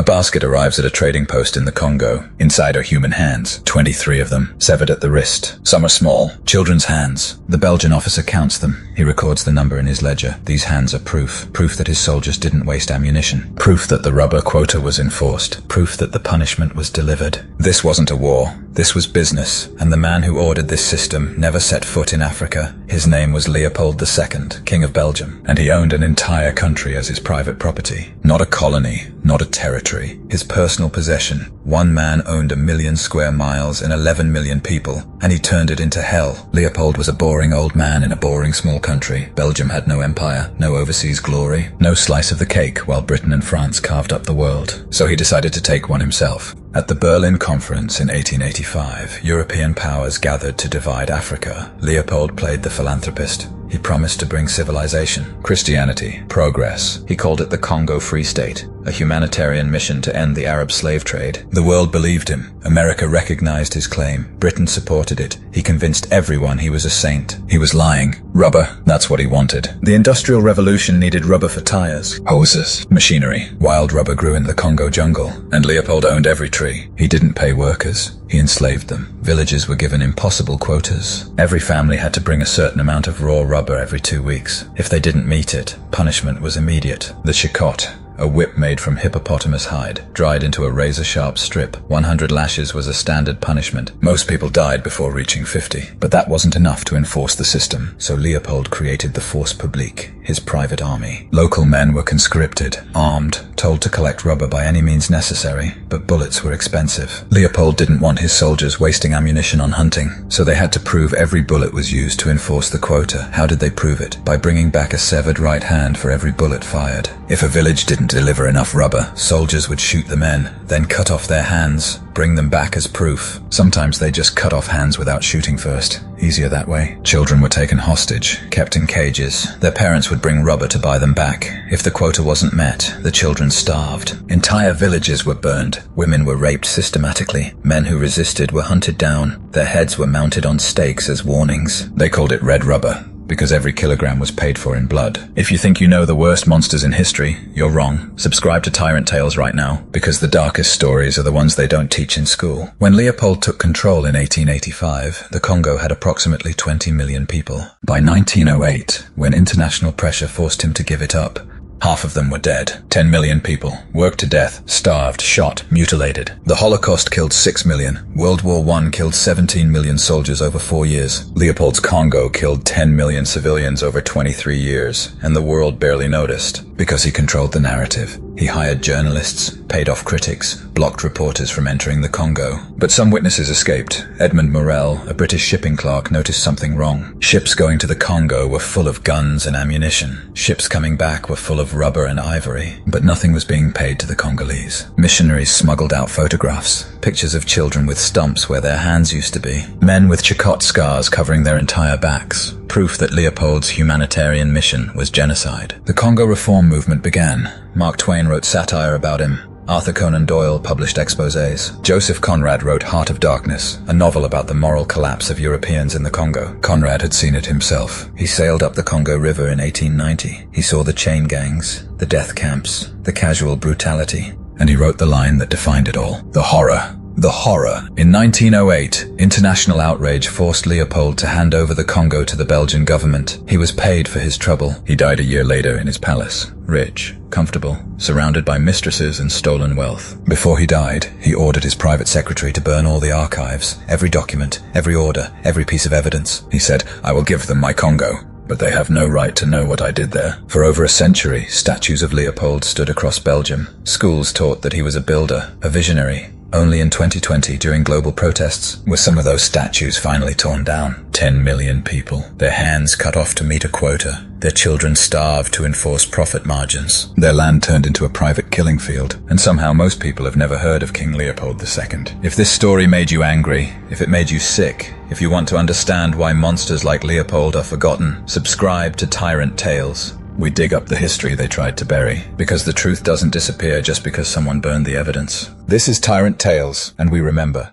A basket arrives at a trading post in the Congo. Inside are human hands, 23 of them, severed at the wrist. Some are small, children's hands. The Belgian officer counts them. He records the number in his ledger. These hands are proof that his soldiers didn't waste ammunition. Proof that the rubber quota was enforced. Proof that the punishment was delivered. This wasn't a war. This was business, and the man who ordered this system never set foot in Africa. His name was Leopold II, King of Belgium, and he owned an entire country as his private property. Not a colony, not a territory. His personal possession. One man owned 1 million square miles and 11 million people, and he turned it into hell. Leopold was a boring old man in a boring small country. Belgium had no empire, no overseas glory, no slice of the cake, while Britain and France carved up the world. So he decided to take one himself. At the Berlin Conference in 1885, European powers gathered to divide Africa. Leopold played the philanthropist. He promised to bring civilization, Christianity, progress. He called it the Congo Free State, a humanitarian mission to end the Arab slave trade. The world believed him. America recognized his claim. Britain supported it. He convinced everyone he was a saint. He was lying. Rubber, that's what he wanted. The Industrial Revolution needed rubber for tires, hoses, machinery. Wild rubber grew in the Congo jungle, and Leopold owned every tree. He didn't pay workers. He enslaved them. Villages were given impossible quotas. Every family had to bring a certain amount of raw rubber every 2 weeks. If they didn't meet it, punishment was immediate. The chicotte, a whip made from hippopotamus hide, dried into a razor-sharp strip. 100 lashes was a standard punishment. Most people died before reaching 50. But that wasn't enough to enforce the system, so Leopold created the Force Publique, his private army. Local men were conscripted, armed, told to collect rubber by any means necessary, but bullets were expensive. Leopold didn't want his soldiers wasting ammunition on hunting, so they had to prove every bullet was used to enforce the quota. How did they prove it? By bringing back a severed right hand for every bullet fired. If a village didn't deliver enough rubber, soldiers would shoot the men, then cut off their hands, bring them back as proof. Sometimes they just cut off hands without shooting first. Easier that way. Children were taken hostage, kept in cages. Their parents would bring rubber to buy them back. If the quota wasn't met, the children starved. Entire villages were burned. Women were raped systematically. Men who resisted were hunted down. Their heads were mounted on stakes as warnings. They called it red rubber, because every kilogram was paid for in blood. If you think you know the worst monsters in history, you're wrong. Subscribe to Tyrant Tales right now, because the darkest stories are the ones they don't teach in school. When Leopold took control in 1885, the Congo had approximately 20 million people. By 1908, when international pressure forced him to give it up, half of them were dead. 10 million people, worked to death, starved, shot, mutilated. The Holocaust killed 6 million. World War I killed 17 million soldiers over 4 years. Leopold's Congo killed 10 million civilians over 23 years, and the world barely noticed, because he controlled the narrative. He hired journalists, paid off critics, blocked reporters from entering the Congo. But some witnesses escaped. Edmund Morel, a British shipping clerk, noticed something wrong. Ships going to the Congo were full of guns and ammunition. Ships coming back were full of rubber and ivory, but nothing was being paid to the Congolese. Missionaries smuggled out photographs, pictures of children with stumps where their hands used to be, men with chicotte scars covering their entire backs. Proof that Leopold's humanitarian mission was genocide. The Congo reform movement began. Mark Twain wrote satire about him. Arthur Conan Doyle published exposés. Joseph Conrad wrote Heart of Darkness, a novel about the moral collapse of Europeans in the Congo. Conrad had seen it himself. He sailed up the Congo River in 1890. He saw the chain gangs, the death camps, the casual brutality, and he wrote the line that defined it all. The horror. The horror. In 1908, international outrage forced Leopold to hand over the Congo to the Belgian government. He was paid for his trouble. He died a year later in his palace. Rich, comfortable, surrounded by mistresses and stolen wealth. Before he died, he ordered his private secretary to burn all the archives, every document, every order, every piece of evidence. He said, "I will give them my Congo, but they have no right to know what I did there." For over a century, statues of Leopold stood across Belgium. Schools taught that he was a builder, a visionary. Only in 2020, during global protests, were some of those statues finally torn down. 10 million people, their hands cut off to meet a quota, their children starved to enforce profit margins, their land turned into a private killing field, and somehow most people have never heard of King Leopold II. If this story made you angry, if it made you sick, if you want to understand why monsters like Leopold are forgotten, subscribe to Tyrant Tales. We dig up the history they tried to bury, because the truth doesn't disappear just because someone burned the evidence. This is Tyrant Tales, and we remember.